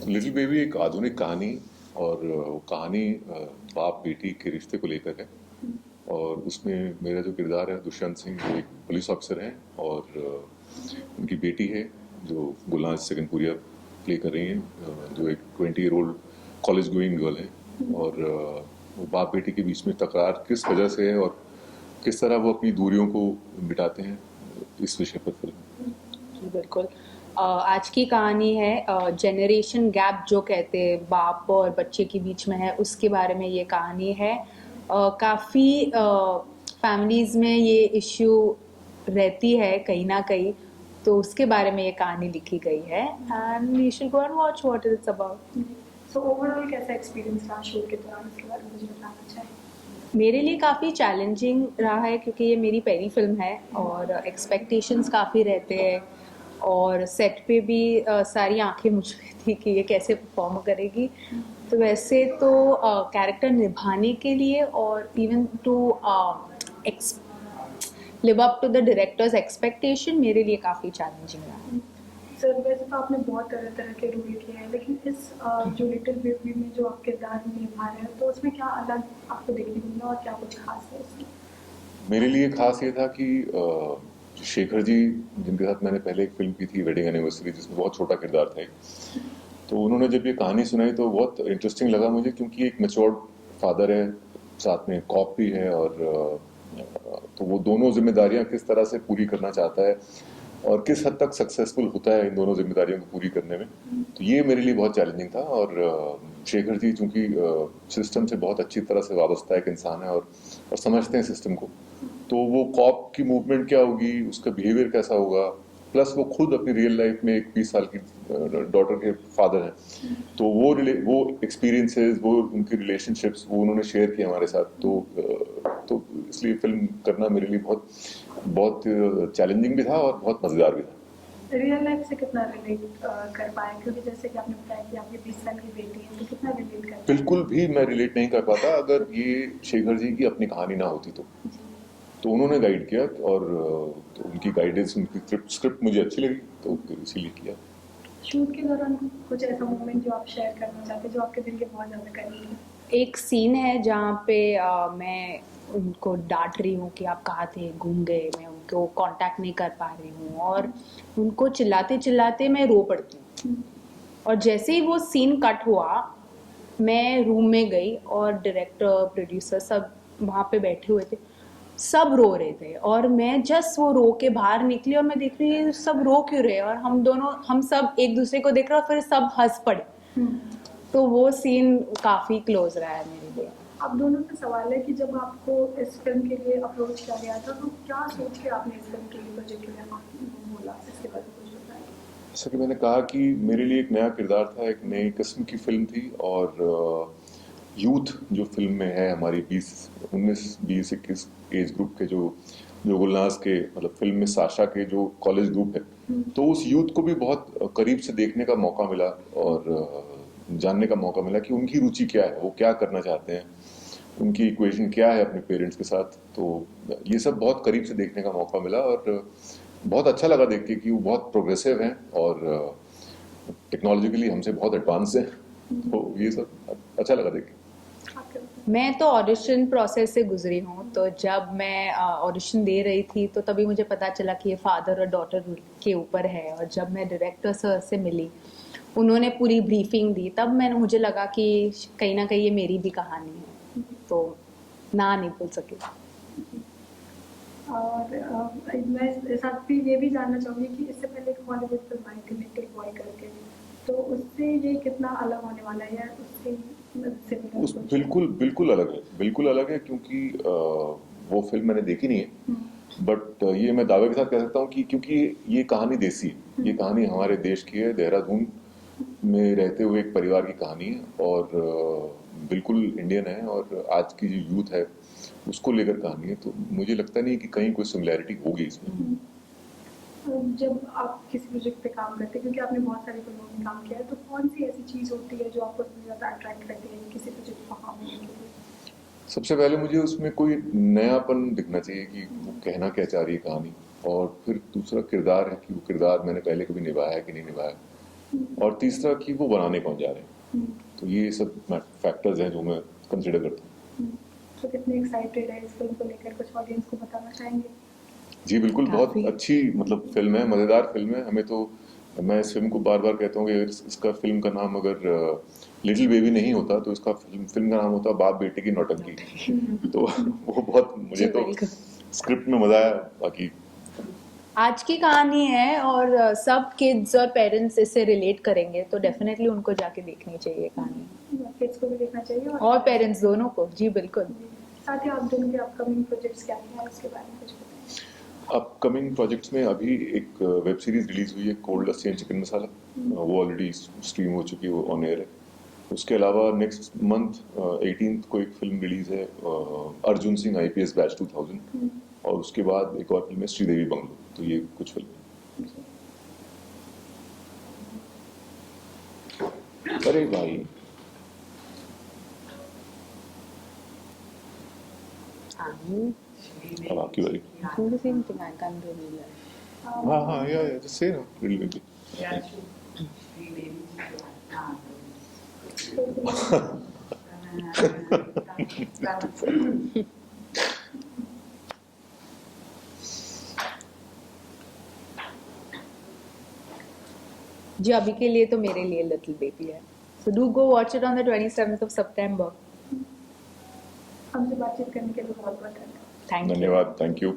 Little baby एक आधुनिक कहानी और वो कहानी बाप बेटी के रिश्ते को लेकर है। और उसमें मेरा जो किरदार है दुष्यंत सिंह, वो एक पुलिस ऑफिसर हैं और उनकी बेटी है जो गुलनाज सिगनपुरिया प्ले कर रही हैं, जो एक 20 year old college going girl है। और वो बाप बेटी के बीच में तकरार किस वजह से है और किस तरह वो अपनी दूरियों को मिटाते हैं, इस विषय पर फिल्म। जी, बिल्कुल। आज की कहानी है जनरेशन गैप जो कहते हैं बाप और बच्चे के बीच में है, उसके बारे में ये कहानी है। काफ़ी फैमिलीज़ में ये इश्यू रहती है कहीं ना कहीं, तो उसके बारे में ये कहानी लिखी गई है। And you should go and watch what it's about. So overall कैसा एक्सपीरियंस रहा शूट के दौरान, इसके बारे में मुझे बताना चाहिए। मेरे लिए काफ़ी चैलेंजिंग रहा है क्योंकि ये मेरी पहली फिल्म है और एक्सपेक्टेशंस काफ़ी रहते हैं। और सेट पे भी सारी आंखें मुझ पे थी कि ये कैसे परफॉर्म करेगी। तो वैसे तो कैरेक्टर निभाने के लिए और even to live up to the director's expectation मेरे लिए काफ़ी चैलेंजिंग रहा। सर वैसे तो आपने बहुत तरह तरह के रोल किए हैं, लेकिन इस जो लिटिल बेबी में जो आप किरदार निभा रहे हैं, तो उसमें क्या अलग आपको देखने को मिला और क्या कुछ खास है उसमें? मेरे लिए खास ये था कि शेखर जी, जिनके साथ मैंने पहले एक फिल्म की थी वेडिंग एनिवर्सरी, जिसमें बहुत छोटा किरदार था, तो उन्होंने जब ये कहानी सुनाई तो बहुत इंटरेस्टिंग लगा मुझे, क्योंकि एक मैच्योर्ड फादर है, साथ में कॉप भी है, और तो वो दोनों जिम्मेदारियां किस तरह से पूरी करना चाहता है और किस हद तक सक्सेसफुल होता है इन दोनों जिम्मेदारियों को पूरी करने में। तो ये मेरे लिए बहुत चैलेंजिंग था। और शेखर जी चूंकि सिस्टम से बहुत अच्छी तरह से वाबस्ता एक इंसान है और समझते हैं सिस्टम को, तो वो कॉप की मूवमेंट क्या होगी, उसका बिहेवियर कैसा होगा, प्लस वो खुद अपनी रियल लाइफ में एक 20 साल की डॉटर के फादर हैं, तो वो एक्सपीरियंसेस, वो उनकी रिलेशनशिप्स, वो उन्होंने शेयर किए हमारे साथ। तो इसलिए फिल्म करना मेरे लिए बहुत बहुत चैलेंजिंग भी था और बहुत मज़ेदार भी था। रियल लाइफ से कितना रिलेट कर पाए, क्योंकि जैसे कि आपने बताया कि आपकी 20 साल की बेटी है, तो कितना रिलेट कर पाए? बिल्कुल भी मैं रिलेट नहीं कर पाता अगर ये शेखर जी की अपनी कहानी ना होती तो उन्होंने गाइड किया, और तो उनकी गाइडेंस, उनकी स्क्रिप्ट मुझे अच्छी लगी, तो फिर इसीलिए किया। शूट के दौरान कुछ ऐसा मोमेंट जो आप शेयर करना चाहते हैं, जो आपके दिल के बहुत ज़्यादा करीब है? एक सीन है जहाँ पे मैं उनको डांट रही हूँ कि आप कहाँ थे, घूम गए, मैं उनको कांटेक्ट नहीं कर पा रही हूँ और उनको चिल्लाते चिल्लाते मैं रो पड़ती हूँ। और जैसे ही वो सीन कट हुआ, मैं रूम में गई और डायरेक्टर, प्रोड्यूसर सब वहाँ पे बैठे हुए थे, सब रो रहे थे और मैं जस्ट वो रो के बाहर निकली और मैं देख रही हूँ सब रो क्यों रहे, और हम सब एक दूसरे को देख रहे और फिर सब हंस पड़े। तो वो सीन काफ़ी क्लोज रहा है मेरे लिए। आप दोनों से सवाल है कि जब आपको इस फिल्म के लिए अप्रोच किया गया था, तो क्या सोच के आपने इस फिल्म के लिए प्रोजेक्ट के लिए बोला, इसके बारे में कुछ बताएं? जैसा कि मैंने कहा कि मेरे लिए एक नया किरदार था, एक नई किस्म की फिल्म थी, और यूथ जो फिल्म में है हमारी 19-20-21 एज ग्रुप के जो जो गुलनाज के, मतलब फिल्म में साशा के जो कॉलेज ग्रुप है, तो उस यूथ को भी बहुत करीब से देखने का मौका मिला और जानने का मौका मिला कि उनकी रुचि क्या है, वो क्या करना चाहते हैं, उनकी इक्वेशन क्या है अपने पेरेंट्स के साथ। तो ये सब बहुत करीब से देखने का मौका मिला और बहुत अच्छा लगा देख के कि वो बहुत प्रोग्रेसिव हैं और टेक्नोलॉजिकली हमसे बहुत एडवांस हैं, तो ये सब अच्छा लगा देख के। मैं तो ऑडिशन प्रोसेस से गुजरी हूँ, तो जब मैं ऑडिशन दे रही थी तो तभी मुझे पता चला कि ये फादर और डॉटर के ऊपर है। और जब मैं डायरेक्टर सर से मिली, उन्होंने पूरी ब्रीफिंग दी, तब मैंने मुझे लगा कि कहीं ना कहीं ये मेरी भी कहानी है, तो ना नहीं बोल सके। और मैं साथ भी ये भी जानना चाहूँगी कि इससे पहले एक हॉलीवुड फिल्म आई थी लिटिल बॉय करके, तो उससे ये कितना अलग होने वाला है या उससे उस सिमिलर? बिल्कुल बिल्कुल अलग है, बिल्कुल अलग है, क्योंकि वो फिल्म मैंने देखी नहीं है, बट ये मैं दावे के साथ कह सकता हूँ कि क्योंकि ये कहानी देसी है, ये कहानी हमारे देश की है, देहरादून में रहते हुए एक परिवार की कहानी है, और बिल्कुल इंडियन है, और आज की जो यूथ है उसको लेकर कहानी है, तो मुझे लगता नहीं कि कहीं कोई सिमिलैरिटी होगी इसमें। जब आप किसी प्रोजेक्ट पे काम करते हैं, क्योंकि आपने बहुत सारी फिल्मों में काम किया है, तो कौन सी ऐसी चीज़ होती है जो आपको सबसे ज़्यादा अट्रैक्ट करती है किसी प्रोजेक्ट को काम करने के लिए? सबसे पहले मुझे उसमें कोई नयापन दिखना चाहिए कि वो कहना क्या चाह रही है कहानी, और फिर दूसरा किरदार है कि वो किरदार मैंने पहले कभी निभाया है कि नहीं निभाया। और तीसरा कि वो बनाने कौन जा रहे हैं। तो ये सब फैक्टर्स हैं जो मैं कंसिडर करता हूँ। तो कितने एक्साइटेड है इस फिल्म को लेकर, कुछ ऑडियंस को बताना चाहेंगे? जी बिल्कुल, बहुत काफी। अच्छी मतलब फिल्म है, मज़ेदार फिल्म है। हमें तो, मैं इस फिल्म को बार बार कहता हूँ कि अगर इसका फिल्म का नाम अगर लिटिल बेबी नहीं होता तो इसका फिल्म का नाम होता बाप बेटे की नौटंकी। तो वो बहुत, मुझे जी तो बिल्कुल। स्क्रिप्ट में मजा आया। बाकी आज की कहानी है और सब किड्स और पेरेंट्स इससे रिलेट करेंगे, तो डेफिनेटली उनको जाके देखनी चाहिए कहानी, किड्स को भी देखना चाहिए और पेरेंट्स दोनों को। जी बिल्कुल। साथ ही आप दोनों के अपकमिंग प्रोजेक्ट्स क्या क्या है उसके बारे में कुछ बताएं। अपकमिंग प्रोजेक्ट्स में अभी एक वेब सीरीज रिलीज हुई है, कोल्ड लस्सी एंड चिकन मसाला। वो ऑलरेडी स्ट्रीम हो चुकी है, वो ऑन एयर है। उसके अलावा नेक्स्ट मंथ 18th को एक फिल्म रिलीज है, अर्जुन सिंह IPS बैच 2000। और उसके बाद एक और फिल्म है श्रीदेवी बंगलो। तो ये कुछ फिल्म। अरे भाई, अब आपकी बारी। Do the same thing. I can't do it. हाँ हाँ, या जस्ट से ना रिलेटेड। जी अभी के लिए तो मेरे लिए लिटिल बेबी है। So do go watch it on the 27th of September. हमसे बातचीत करने के लिए बहुत बहुत धन्यवाद। Thank you. धन्यवाद, थैंक यू।